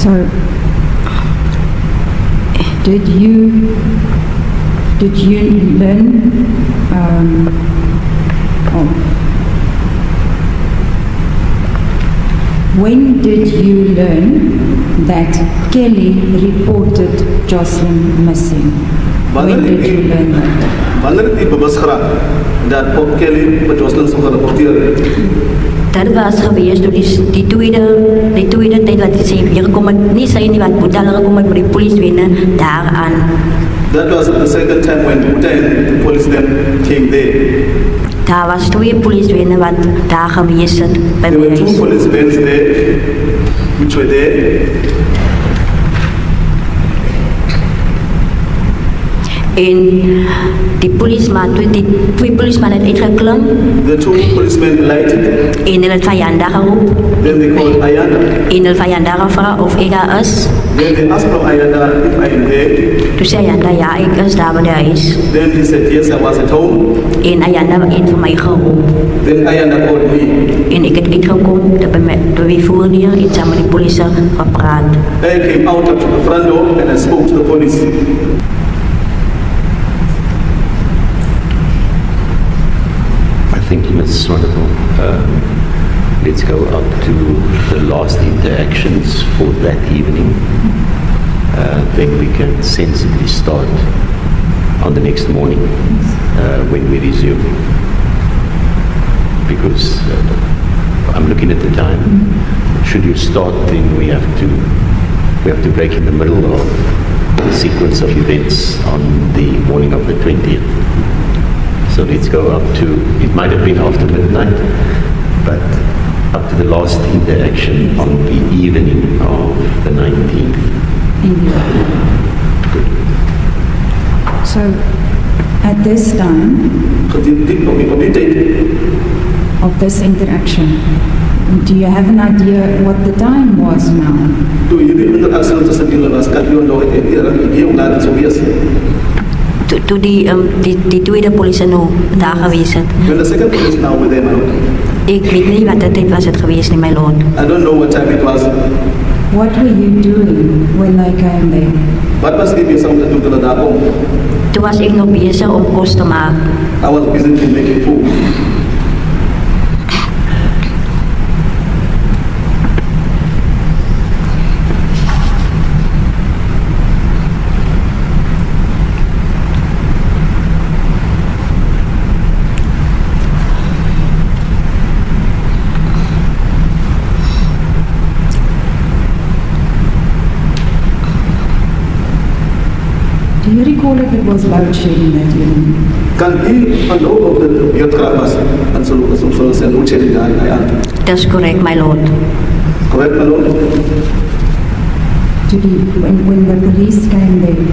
So, did you learn, when did you learn that Kelly reported Joshlin missing? When did you learn that? Wanneer die bewus geraak dat Bob Kelly vir Joshlin sou gerapporteer het? Dat was geweest door die tweede tijd wat ze hier gekomen, niet zijn die wat Boeta gekomen met de politie winnen daaraan. That was the second time when Boeta and the police then came there. Daar was twee politie winnen wat daar geweest zijn bij There mij. were two police vans there, which were there. En die policeman, die twee policemen het uitgeklim. The two policemen lighted. En hulle het vijandig geroep. Then they called Ayanda. En hulle vijandig gevra of ik daar is. Then they asked from Ayanda if I am there. Toen zei Ayanda, ja, ik is daar bij de huis. Then he said, yes, I was at home. En Ayanda heeft voor mij geroep. Then Ayanda called me. En ik het uitgekomen, door wie voordeur, en samen met de politie gepraat. I came out up to the front door and I spoke to the police. Thank you, Mrs. Wonderful. Let's go up to the last interactions for that evening. Then we can sensibly start on the next morning when we resume. Because I'm looking at the time. Should you start, then we have to break in the middle of the sequence of events on the morning of the 20th. So let's go up to, it might have been after midnight, but up to the last interaction on the evening of the 19th. Good. So, at this time of this interaction, do you have an idea what the time was now? Toen die tweede politie nou daar geweest is. When the second police now were there, my lord. Ik weet niet wat de tijd was het geweest, niet, my lord. I don't know what time it was. What were you doing when they came there? Wat was die bezig om te doen toen daar kwam? Toen was ik nog bezig om kost te maken. I was busy making food. Do you recall if it was load shedding that evening? Kan u onthou of dit beurtkrag was en so sê load shedding daar in Ayanda? Dat is correct, my lord. Correct, my lord? When the police came there,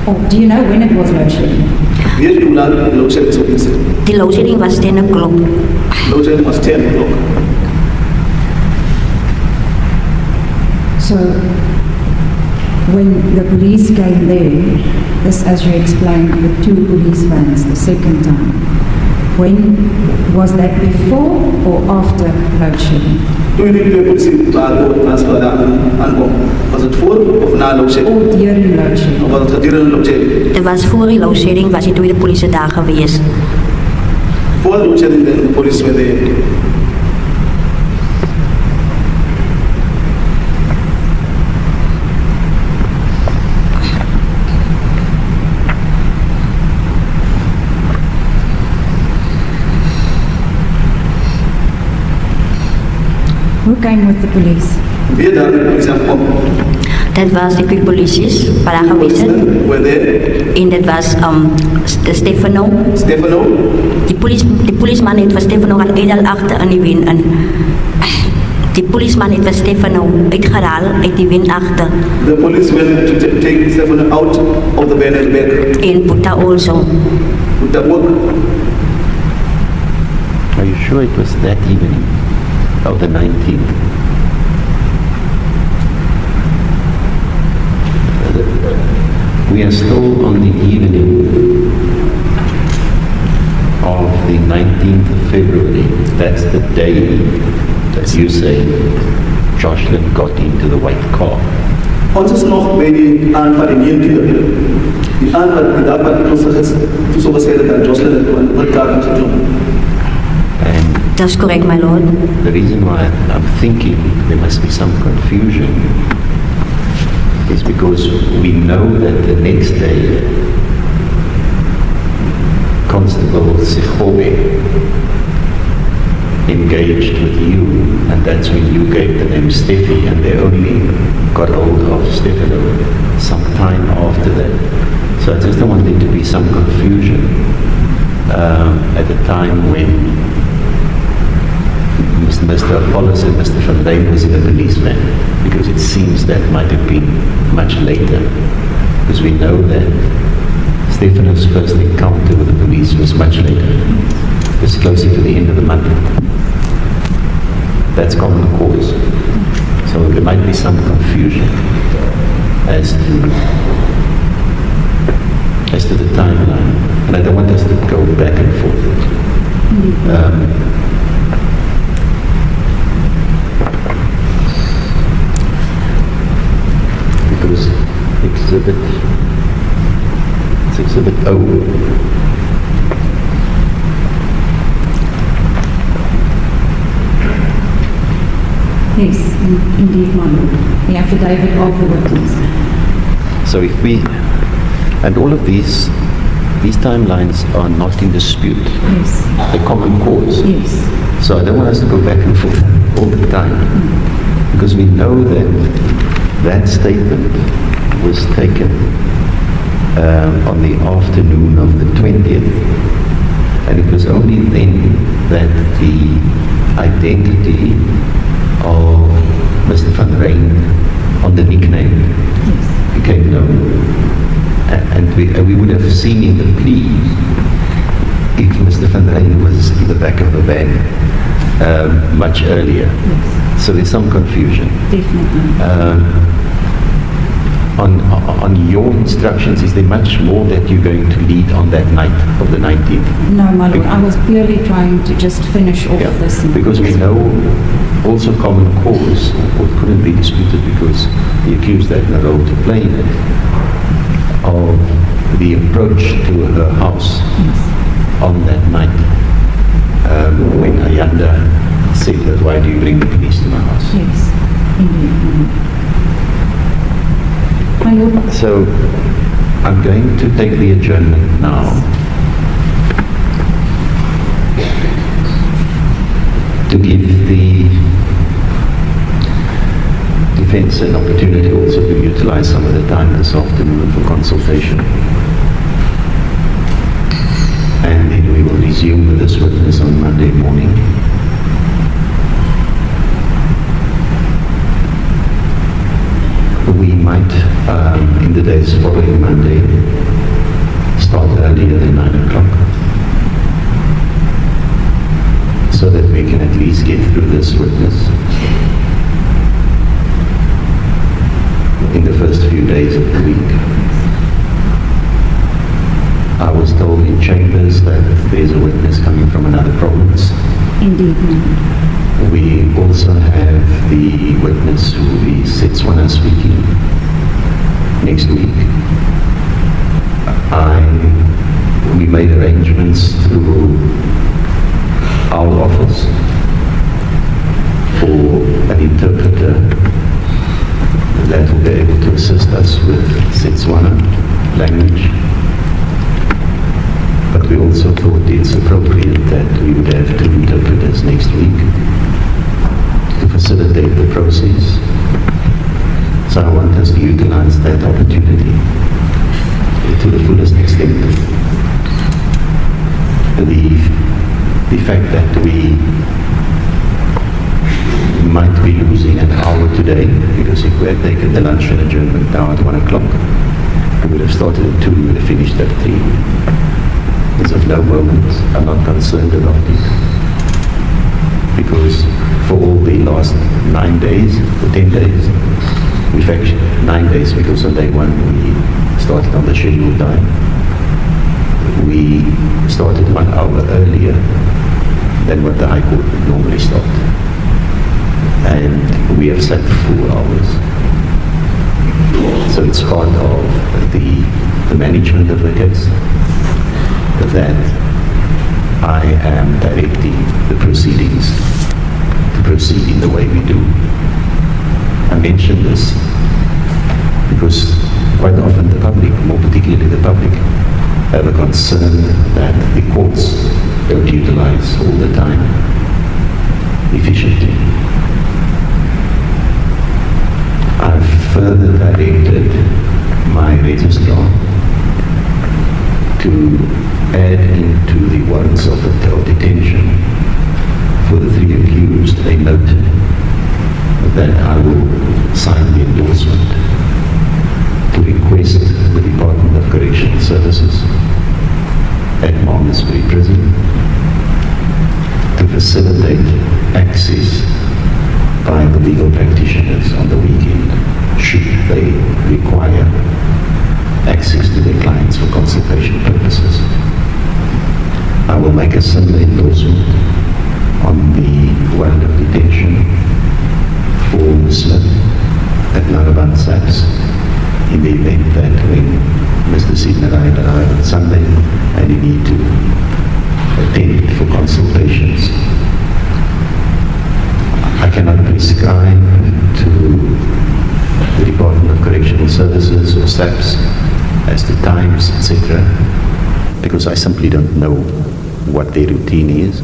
or do you know when it was load shedding? Weet u hoe laat die load shedding sou wees? Die loadshedding was 10 o'clock. Load shedding was 10 o'clock. So, when the police came there, this, as you explained, with two police vans the second time, when was that before or after load shedding? Toen die twee politie daar transfer daar aankom, was het voor of na load shedding? Or during load shedding? Of was het gedurende load shedding? Het was voor die loadshedding, was die tweede politie daar geweest. Voor load shedding then the police were there. Who came with the police? Wie daar de politie aankom? Dat was de twee polities waar daar geweest zijn. Were there. En dat was de Stefano. Stefano. Die policeman heeft van Stefano al edel achter in die win. En die policeman heeft van Stefano uitgehaald uit die win achter. The police went to take Stefano out of the van at the back. En Boeta also. Would that work? Are you sure it was that evening of the 19th? We are still on the evening of the 19th of February. That's the day that you say Joshlin got into the white car. Ons is nog by die aand van die 19e. Die aand wat die dag wat die klosser is, toe so gesê dat Joshlin het in die kaart geklim. And Dat is correct, my lord. the reason why I'm thinking there must be some confusion is because we know that the next day Constable Sikhobe engaged with you, and that's when you gave the name Steffi, and they only got hold of Stefano some time after that. So I just don't want there to be some confusion at the time when Mr. Apollos and Mr. Van Dijk was in a police van, because it seems that might have been much later, because we know that Stefano's first encounter with the police was much later. It was closer to the end of the month. That's common cause. So there might be some confusion as to the timeline. And I don't want us to go back and forth. Because exhibit O. Yes, indeed, my lord. The affidavit of the witness. So if we, and all of these timelines are not in dispute. Yes, The common cause. yes. So I don't want us to go back and forth all the time, because we know that that statement was taken on the afternoon of the 20th, and it was only then that the identity of Mr. Van Rijn on the nickname Yes. became known. And we would have seen in the plea if Mr. Van Rijn was in the back of the van much earlier. Yes, So there's some confusion. definitely. On your instructions, is there much more that you're going to lead on that night of the 19th? No, my lord, I was purely trying to just finish off this. Because we know also common cause couldn't be disputed because the accused had no role to play in it, of the approach to her house on that night when Ayanda said that, why do you bring the police to my house? Yes, indeed, my lord. So I'm going to take the adjournment now. To give the defense an opportunity also to utilize some of the time this afternoon for consultation. And then we will resume with this witness on Monday morning. We might, in the days following Monday, start earlier than 9 o'clock, so that we can at least get through this witness in the first few days of the week. I was told in chambers that there's a witness coming from another province. Indeed, my lord. We also have the witness who will be Setswana speaking next week. We made arrangements through our office for an interpreter that will be able to assist us with Setswana language. But we also thought it's appropriate that we would have 2 interpreters next week to facilitate the process. So I want us to utilize that opportunity to the fullest extent. The fact that we might be losing an hour today, because if we had taken the lunch and adjournment now at 1 o'clock, we would have started at 2, we would have finished at 3. It's of no moment. I'm not concerned about it. Because for all the last 9 days, or 10 days, in fact 9 days, because on day 1 we started on the scheduled time. We started 1 hour earlier than what the High Court would normally start. and we have sat full hours. So it's part of the management of the case that I am directing the proceedings to proceed in the way we do. I mention this because quite often the public, more particularly the public, have a concern that the courts don't utilize all the time efficiently. I've further directed my registrar to add into the warrants of detention for the 3 accused a note that I will sign the endorsement to request the Department of Correctional Services at Malmesbury Prison to facilitate access by the legal practitioners on the weekend, should they require access to their clients for consultation purposes. I will make a similar endorsement on the warrant of detention for Ms. Smith at Lombard SAPS in the event that when Mr. Sidney arrived on Sunday and he need to attend for consultations, I cannot prescribe to the Department of Correctional Services or SAPS as to times, etc., because I simply don't know what their routine is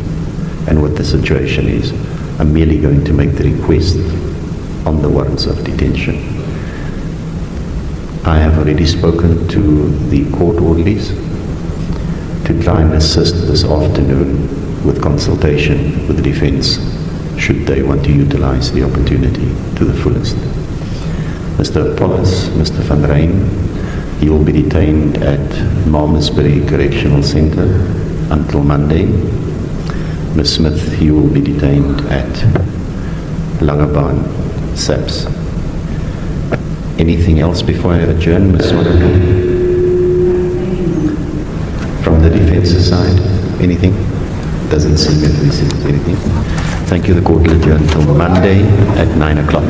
and what the situation is. I'm merely going to make the request on the warrants of detention. I have already spoken to the court orderlies to try and assist this afternoon with consultation with the defense, should they want to utilize the opportunity to the fullest. Mr. Apollos, Mr. Van Rijn, he will be detained at Malmesbury Correctional Center until Monday. Ms. Smith, he will be detained at Lombard SAPS. Anything else before I adjourn, Ms. Swanepoel? From the defense's side, anything? Doesn't seem to be anything. Thank you. The court will adjourn until Monday at 9 o'clock.